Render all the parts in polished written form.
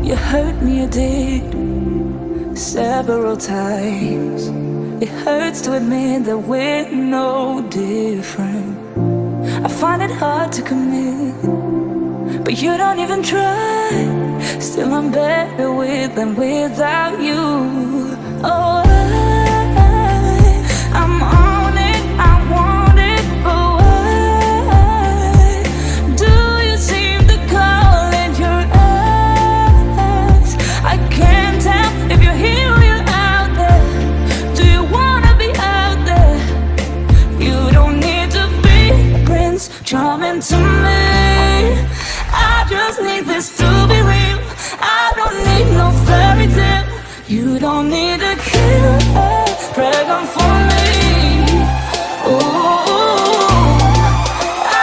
You hurt me, you did, several times. It hurts to admit that we're no different. I find it hard to commit, but you don't even try. Still I'm better with than without you. Oh, I'm on it, I want it, but why do you seem to call in your eyes? I can't tell if you're here or you're out there. Do you wanna be out there? You don't need to be Prince Charming to me. I just need this to be real. I don't need no fairy tale. You don't need a killer pregnant for me. Ooh,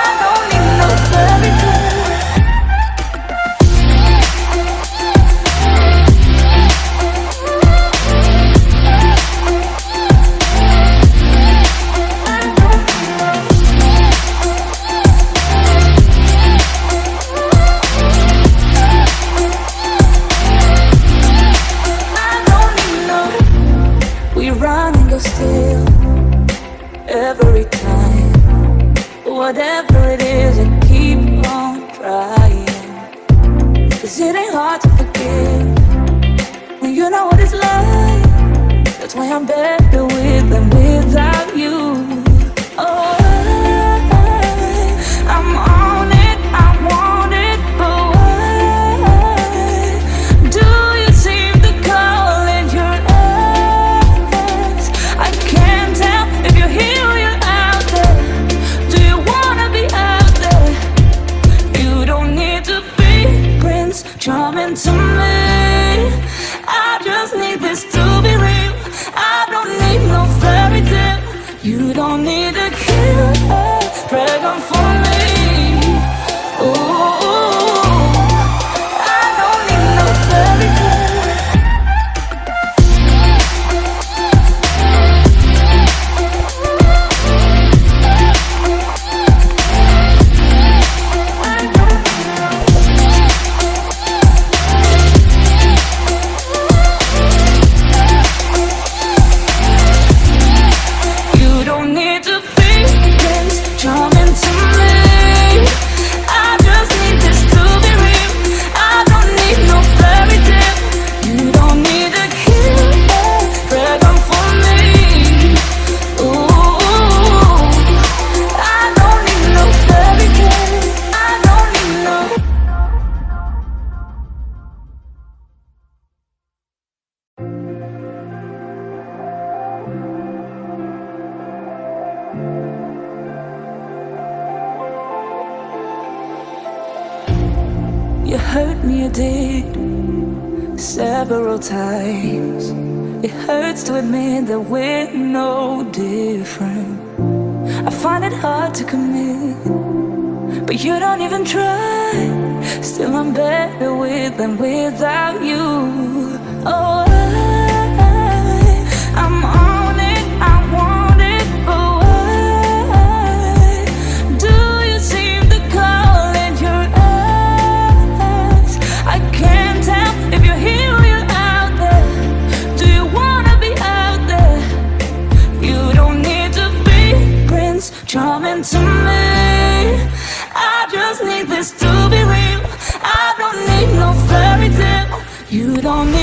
I don't need no fairy tale. Run and go still every time. Whatever it is, I keep on trying. 'Cause it ain't hard to forgive when you know what it's like. That's why I'm better with than without you. Oh, I'm on it, I want it, but why do you seem to call in your eyes? I can't tell if you're here or you're out there. Do you wanna be out there? You don't need to be Prince Charming to me. I just need this to be real. I don't need no fairy tale. You don't need a killer pregnant for me. Ooh, I don't need no fairy tale. You hurt me, you did, several times. It hurts to admit that we're no different. I find it hard to commit, but you don't even try. Still I'm better with than without you. Oh, I'm on it, I want it, but why do you seem to call in your eyes? I can't tell if you're here or you're out there. Do you wanna be out there? You don't need to be Prince Charming to me. I just need this to be real. I don't need no fairy tale. You don't need